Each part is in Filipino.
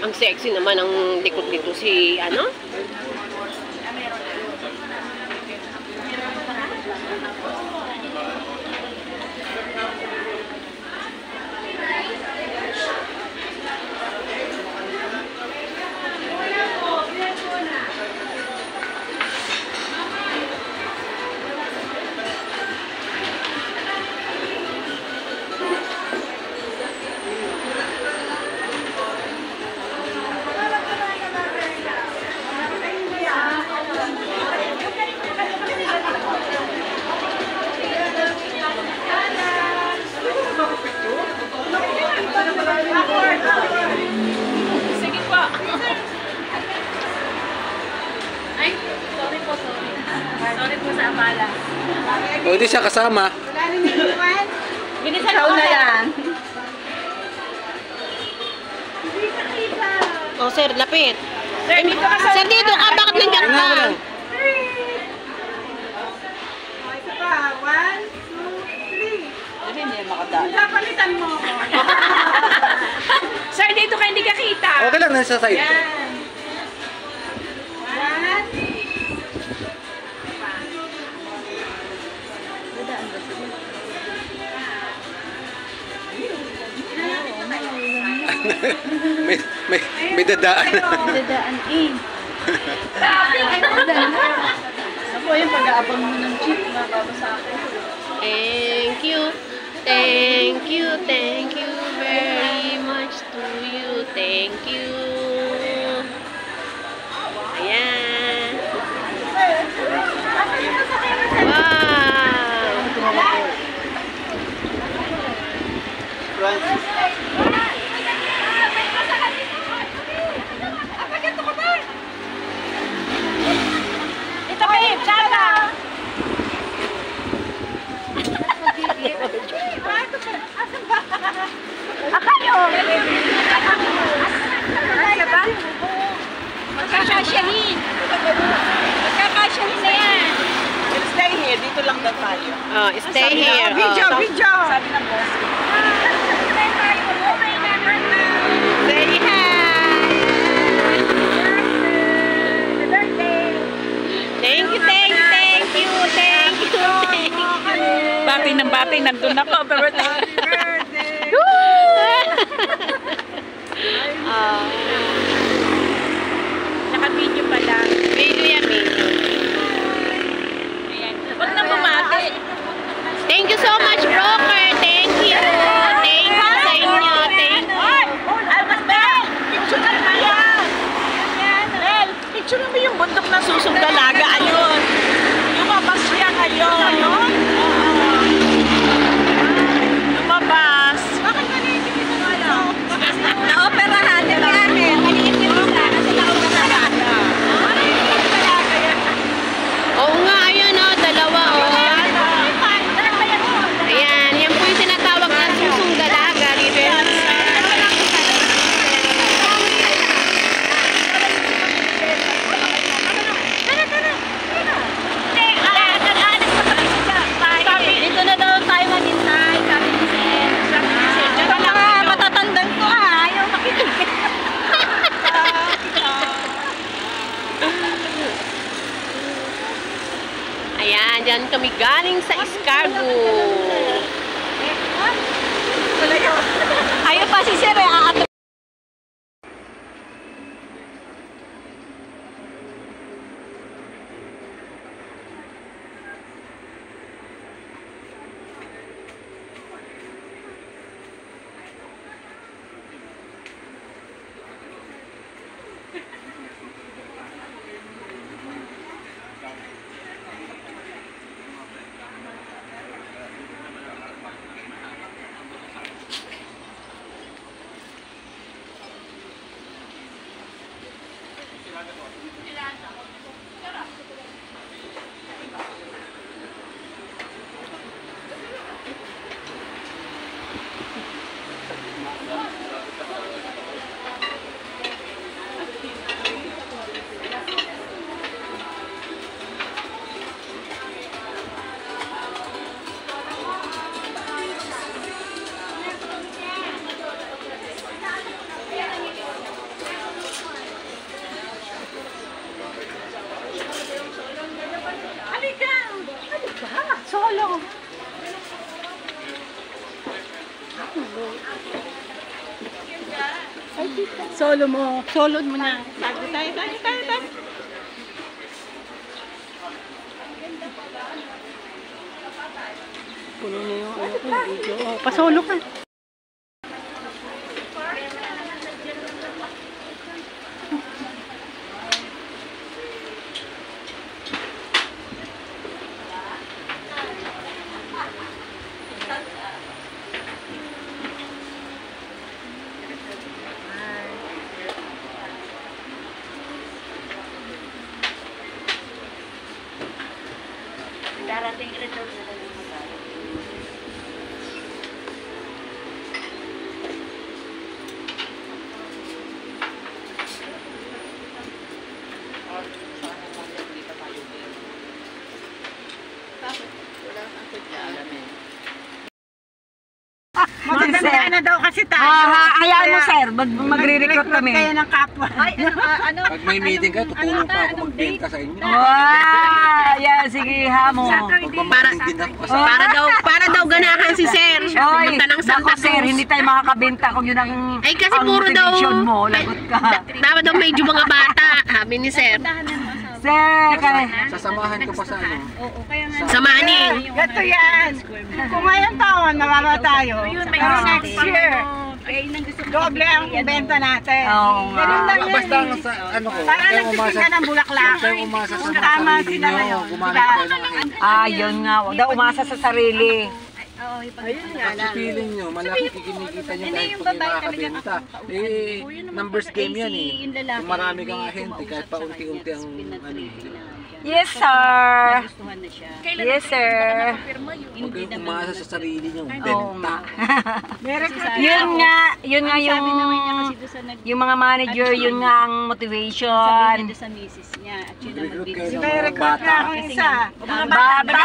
Ang sexy naman ang likod dito si ano? Sige po. Ay, sorry po, sorry. Sorry po sa abala. O, hindi siya kasama. Bilisan ko na yan. Oh, sir, lapit. Sir, dito ka sa... Sir, dito ka. Bakit nandiyan ka? Isa pa. 1, 2, 3. Hindi makadaan. Napalitan mo ako. Sir, dito ka hindi ka kita. Okay lang, nasa side. Yan. 1. may dadaan. Dadaan eh. Ako yung pag-aabang mo ng jeep, mababasa ako. Thank you. Thank you. Thank you very much to you. Thank you. Ayan. Wow. Ito pa yun, Chata! Akayo! Asa ba? Magkakasyahin! Magkakasyahin na yan! Stay here. Dito lang daw tayo. Oh, stay here. Video, Oh. video. Sabi ng boss. Say hi. Thank you, thank you, thank you, thank you, thank you. Bati ng bati, nandun ako. Birthday! Naka-video pala. Video yan, video. Ayan. Huwag na bumati. Thank you so much, broker. Thank you. Thank you sa inyo. Thank you. Almas Bel! Picture na ba yan? Bel, picture mo yung bundok na susong dalaga. Ayun. Lumabas siya ngayon. Lumabas. Bakit maliit yung isa wala? Na-operahan ni Carmen. Maliit yung isa. Kasi na-operahan. Maliit yung dalaga yan. Oo nga, ayan o. Dalawa o. Ayan, yan po yung tinatawag na susong dalaga. Dito yan. Dito na daw tayo maghintay. Sabi ni Sen. Yung mga matatandang ko ayaw makinig. Ayan, dyan kami galing sa Escargo. Ayaw pa si Sir. Solo mo. Solo mo na. Tago tayo. Puno na yung ano ko, video. Oh, pasolo ka. Darating rin daw sila ng mga. Maganda na daw kasi tayo. Hayaan mo, sir. Magre-recruit kami. Kaya ng kapwa. Ay, ano? Pag may meeting ka, tutulong pa ako magbenta sa inyo. Yeah, sige, hamo. Magmamaling din ako sa Para daw ganahan si Sir. Oy, Pumunta ng Santa nako, sir, Cruz. hindi tayo makakabenta kung yun ang Ay, kasi ang puro daw- motivation mo. Lagot ka. Dapat daw medyo mga bata, sabi ni Sir. Sir, kaya... Sasamahan ko pa sa ano. Sa Manning. Gato yan. Kung ngayon taon, mababa tayo. Next year, doble ang benta natin. Oo nga. Ganun lang yan. Basta sa ano ko, Para kaya nagtitinda umasa. ng bulaklak. Kaya umasa sa Kung mga tama sarili sila nyo. ngayon. Gumanap Diba? kayo ng ahente. Yun nga. Huwag daw umasa sa sarili. Ayun nga Kasi lang. feeling nyo, malaki kikinikita nyo dahil pag nakakabenta. Numbers game yan eh. Kung marami kang ahente, kahit pa unti-unti ang ano. Yes, sir. Yes, sir. Huwag kayong umasa sa sarili nyo. Oo Benta. nga. Yun nga yung mga manager, yun nga ang motivation. May Recruit kayo ng mga recruit bata. na akong isa. Bata.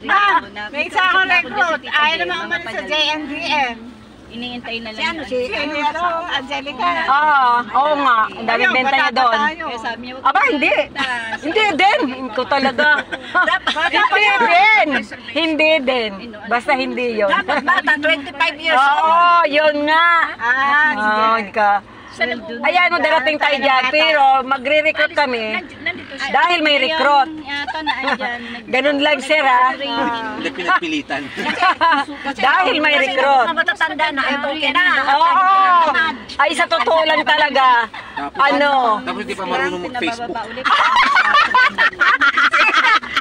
Ma'am, may isa akong recruit. Ayaw naman umalis sa JNDM. Iniintay na lang. Si Angelica. Oo nga. Ang dami Ayun, benta niya bata doon. tayo. Kaya sabi niya, Aba, hindi. Hindi din. Ikaw talaga. Hindi din. Hindi din. Basta hindi yun. bata, 25 years Oo, yun nga. Sige. Oo, ka. Ayan, no, darating tayo dyan. Pero magre-recruit kami. Nandito siya. Dahil may recruit. Yata na andyan. Ganun live, sir, ha? Hindi pinagpilitan. Dahil may recruit. Matatanda na, ito okay na. Oo. Ay, sa totoo lang talaga. Ano? Tapos hindi pa marunong mag-Facebook.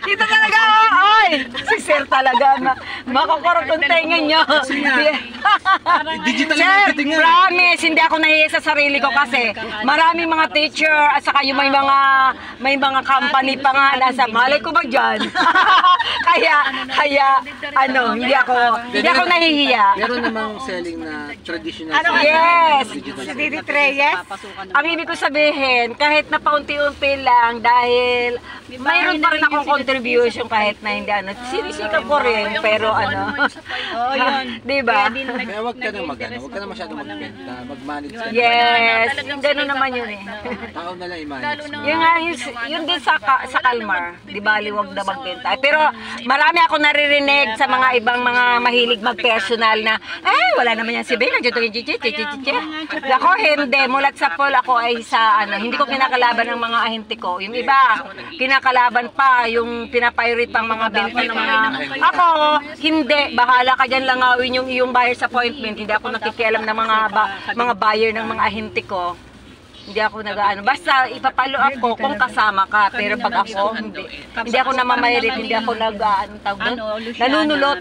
Dito talaga, oy! Si sir talaga, makakorot ang tenga nyo. Digital Sir, marketing nga. promise, hindi ako nahiya sa sarili ko kasi maraming mga teacher at saka yung may mga company pa nga nasa malay ko ba dyan? kaya hindi ako nahihiya. Meron namang selling na traditional. Ano selling. Yes. Si Didi Treyes. Ang ibig ko sabihin, kahit na paunti-unti lang dahil mayroon pa rin akong contribution kahit na hindi sinisikap ko rin pero diba? Kaya huwag ka na huwag ka na masyadong magbenta, mag-manage ka. Yes, gano'n naman yun eh. Tao na lang i-manage mo. Yun din sa Kalmar, di ba, liwag na magbenta. Pero marami ako naririnig sa mga ibang mga mahilig mag-personal na, wala naman yan si Ben, ako hindi, mulat sa poll ako ay sa hindi ko kinakalaban ng mga ahente ko. Yung iba, kinakalaban pa, yung pinapirate pang mga benta ng mga, ako, hindi, bahala ka dyan langawin yung iyong buyer's appointment, hindi ako nakikialam ng mga buyer ng mga ahente ko. Hindi ako basta ipapalo ako kung kasama ka, pero pag ako, hindi ako namamairit, hindi ako nanunulot.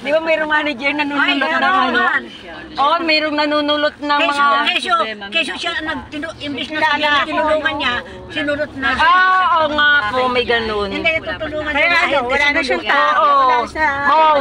Di ba mayroong manager nanunulot ng mayroong nanunulot ng mga... Kesyo siya, imbis na tinulungan niya, sinulot na. Oo nga po, may ganun. Hindi, tutulungan Kaya wala na siyang tao.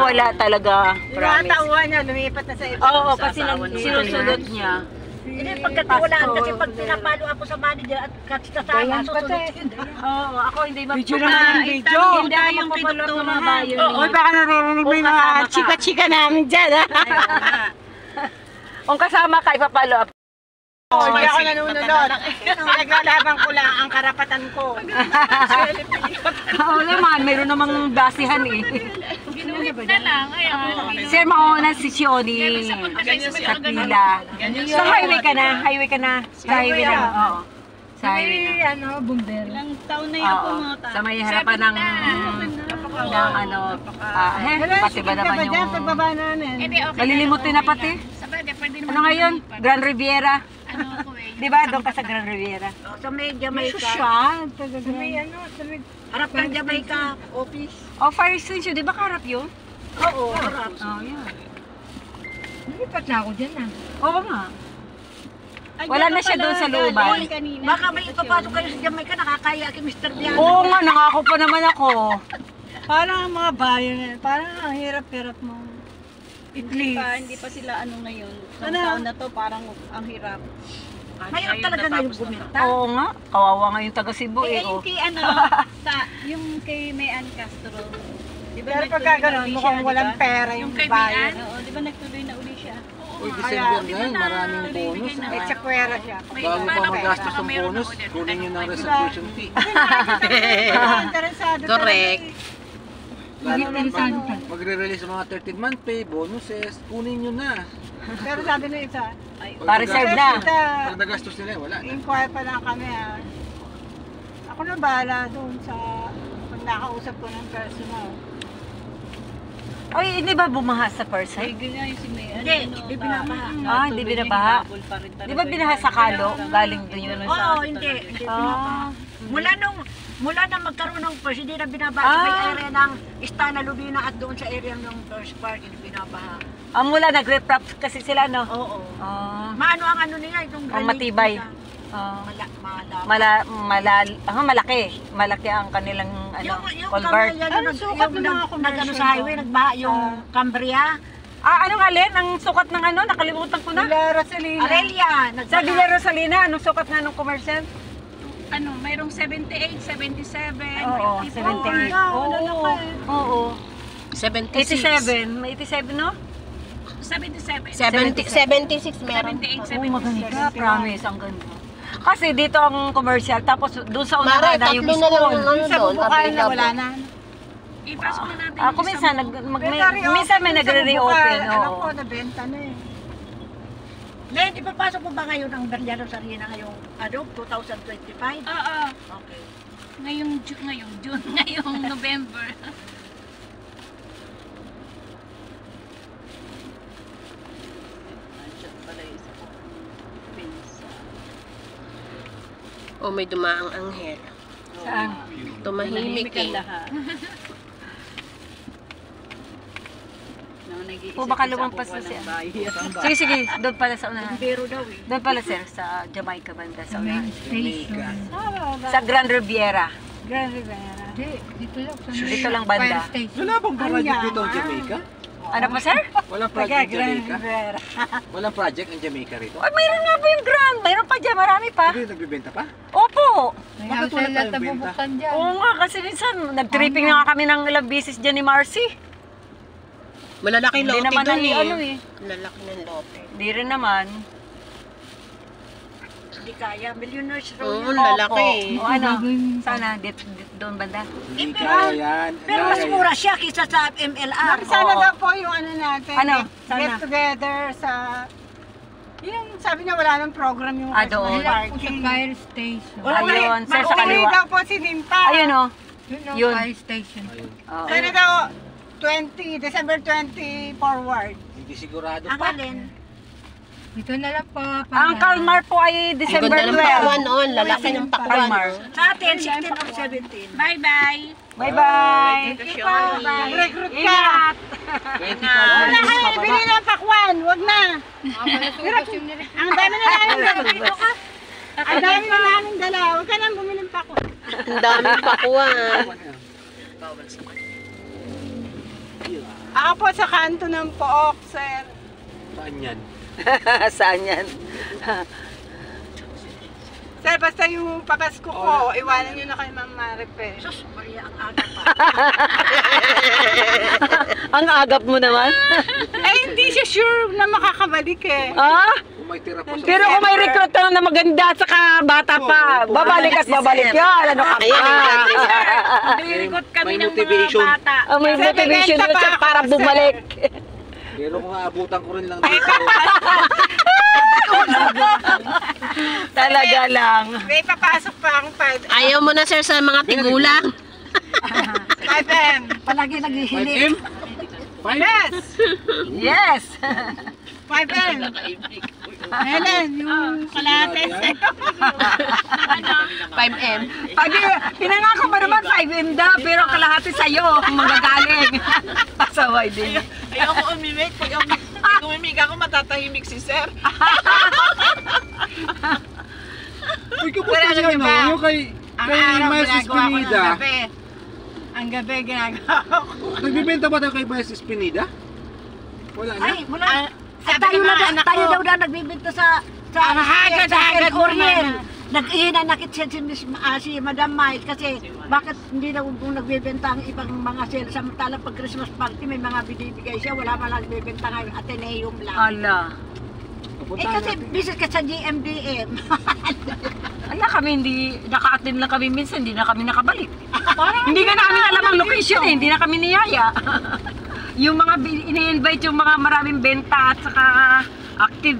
Wala talaga. Promise. Tauhan niya, lumipat na sa iba. Oo, kasi sinusulot niya. Hindi, pagkatiwalaan kasi pag pinapalo ako sa manager at kasama, susunod. Oo, ako hindi Video naman yung video. Hindi ako magpapalot ng mga buyer. Uy, baka naririnig mo yung mga chika-chika namin dyan, ha? Kung kasama ka, ipapalo up. Hindi ako nanunulot. Naglalaban ko lang ang karapatan ko. Oo naman, mayroon namang basihan eh. na lang. Ayun. Sir, mauna si Shioni. Sa pila. Sa highway ka na. Highway ka na. Sa highway na. Oo. Sa highway na. Ilang taon na yun po mga Sa may harapan ng ano, pati ba naman yung... Malilimutin na pati. Ano ngayon? Grand Riviera. Di ba? Doon ka sa Grand Riviera. Sa may Jamaica. Sa may ano, sa may harap ng Jamaica office. Oh, fire extinction. Di ba karap yun? Oo, harap. Oh, yun. Nalipat na ako dyan ah. Oo nga. Wala na siya doon sa looban. Baka may ipapasok kayo sa Jamaica, nakakaya kay Mr. Biano. Oo nga, nangako pa naman ako. Parang ang mga bayan na, parang ang hirap-hirap mo. Hindi pa sila ano ngayon. Sa taon na to parang ang hirap. Ngayon talaga na yung bumenta. Oo nga, kawawa nga yung taga Cebu eh. Yung Oh. kay ano, yung kay Mayan Castro. Di ba Pero nagtuloy pagka na gano'n, uli mukhang siya, walang di ba? pera yung bayan. Oo, di ba nagtuloy na uli siya? Uy, December ngayon, maraming bonus. May tsakwera siya. Bago pa magastos ang bonus, kunin nyo ng reservation fee. Interesado Correct. Magre-release ng mga 13-month pay, bonuses, kunin nyo na. Pero sabi ng isa, Pa-reserve na. Pag nagastos nila, wala na. inquire pa lang kami ah. Ako na bahala doon sa pag nakausap ko ng personal. Oy, hindi ba bumaha sa Persay? Ay, ganyan yung si Mayan. Hindi, hindi binabaha. Ah, hindi binabaha. Di ba binaha sa Kalo? Galing doon yun. Oo, hindi. Hindi binabaha. Mula nang magkaroon ng first, hindi na binabaha. Sa may area ng Istana Lubina at doon sa area ng First Park, hindi binabaha. Mula nag-reprop kasi sila, no? Oo. Ah, Maano ang ano nila, itong ang matibay. Malaki. Malaki ang kanilang Yung culvert. ano, sukat ng mga nag-ano sa highway, nagbaha yung Cambria. Anong alin? Ang sukat ng ano? Nakalimutan ko na. Aurelia, Sa Villa Rosalina, anong sukat na ng commercial? Ano, mayroong 78, 77, Oo, 78. Oo. 76. 87. May 87, no? 77. 76 meron. 78, Oo, maganda. Promise, ang ganda. Kasi dito ang commercial, tapos doon sa una Mare, na yung tatlo na lang school. ang ano doon. Available. Ipasok na natin Ako minsan, minsan may nagre-reopen. Alam Oo. ko, nabenta na eh. Len, ipapasok mo ba ngayon ang Berliano Sarina ngayong 2025? Oo. Okay. Ngayong June, ngayong November. O may dumaang anghel. Saan? Tumahimik eh. O baka lumampas na siya. Sige, sige. Doon pala sa unahan. Pero daw eh. Doon pala sir, sa Jamaica banda sa unahan. Jamaica. Sa Grand Riviera. Grand Rivera. Dito lang banda. Wala bang project dito ang Jamaica? Ano pa sir? Walang project ang Jamaica? Rivera. Walang project ang Jamaica rito? Ay, mayroon nga po yung Grand. Mayroon pa dyan. Marami pa. Hindi nagbibenta pa? Opo. Bakit wala tayong benta? Oo nga, kasi minsan nag-tripping na nga kami ng ilang beses dyan ni Marcy. Malalaki Hindi lote naman doon ang eh. ano eh. Malalaki ng lote. Hindi rin naman. Hindi kaya. Millionaires Row Oo, yun. lalaki. O ano? Sana doon banda. Hindi kaya yan. Pero mas mura siya kisa sa MLR. Sana Oo. daw po yung ano natin, Ano? get Sana? together sa... Yung sabi niya wala nang program yung Doon. parking. Ayun, sir, sa Uuwi kaliwa. daw po si Dimpa. Ayun o. Yun. Oo. Sana daw 20, December 20 forward. Hindi sigurado Ang pa. alin? Ang Kalmar po ay December Ganda ng pakwan 12. noon. Lalaki ng pakwan. Kalmar. Sa atin, 16 or 17. Bye-bye. Bye-bye. Recruit ka. Ingat. Wala ka, bili ng pakwan. Wag na. Ang dami na namin dala. Ang dami na namin dala. Huwag ka nang bumili ng pakwan. Ang daming pakwan. Ako po sa kanto ng Pook, sir. Saan yan? Saan yan? Sir, basta yung papasko ko, iwanan nyo na kay Ma'am Maripe. Sus, Maria, ang aga pa. Ang agap mo naman. Eh, hindi siya sure na makakabalik eh. Ah? may tira pa sa... Pero kung may recruit ka na maganda saka bata pa, babalik at babalik yan. Ano ka Ayan, pa? Nilirikot kami may ng motivation. mga bata. May motivation yun siya para bumalik. Pero kung aabutan ko rin lang dito. Talaga lang. May papasok pa akong 5 Ayaw mo na sir sa mga tigulang. M. Palagi naghihiling. 5M? 5? Yes! Yes. 5M. Helen, yung kalates. 5M. Pag pinangako pa naman 5M daw, pero kalahati sa'yo kung magagaling. Pasaway din. Ayoko umimik. Pag umimik ako, matatahimik si sir. Uy, kapusta siya, no? Yung kay Miles Espinida. Ang gabi ginagawa ko. Nagbibenta ba tayo kay Miles Espinida? Wala na? Ay, mula. Sabi Tayo ng mga na anak tayo ko, daw na nagbibenta sa Ang hagad-hagad mo Oriel. na. Nanakit siya si Madam Miles kasi bakit hindi daw nagbebenta ang ibang mga sale samantalang pag Christmas party may mga binibigay siya, wala man lang nagbebenta ngayon, Ateneum lang. Ala. Kasi business ka sa GMDM. Ala kami hindi, naka-attend lang kami minsan, hindi na kami nakabalik. Hindi nga namin alam ang location eh, hindi na kami niyaya. Yung mga ini-invite yung mga maraming benta at saka active.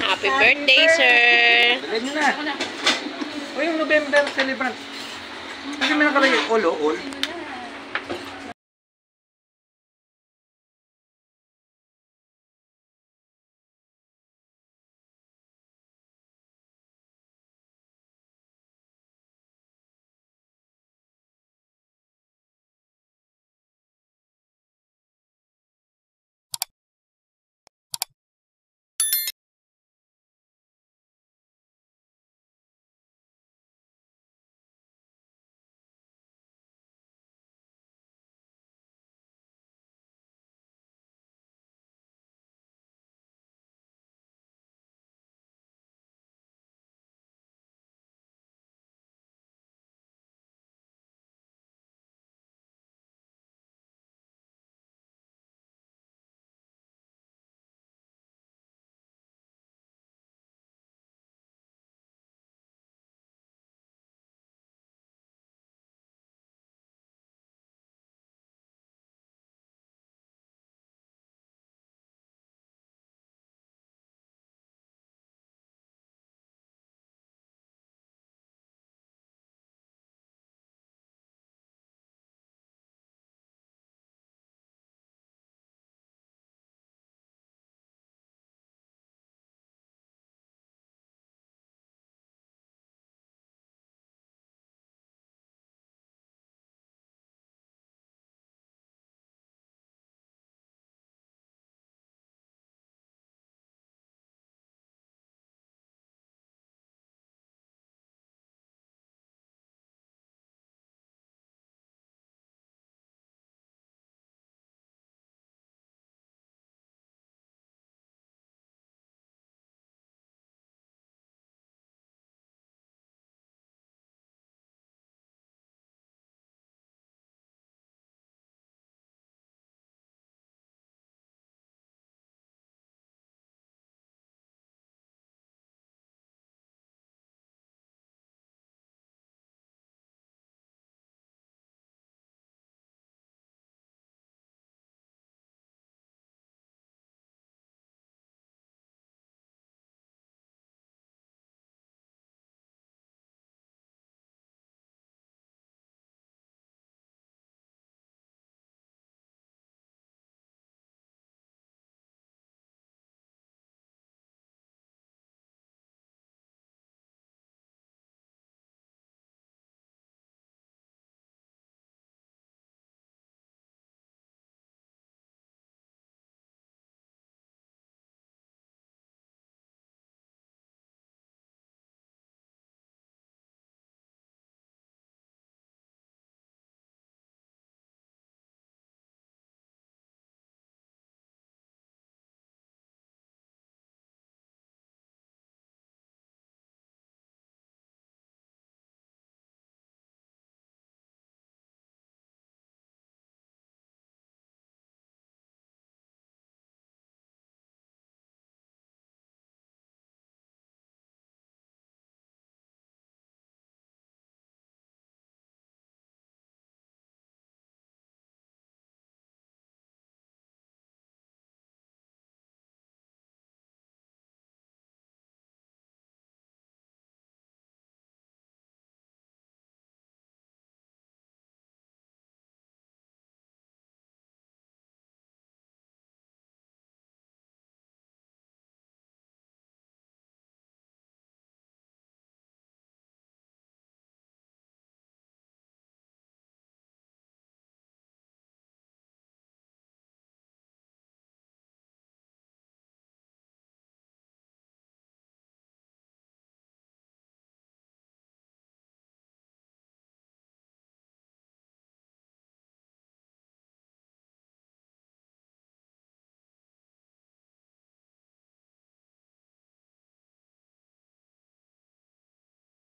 Happy birthday, sir. Dali nyo na. O yung November celebrant. Kasi may nakalagay all.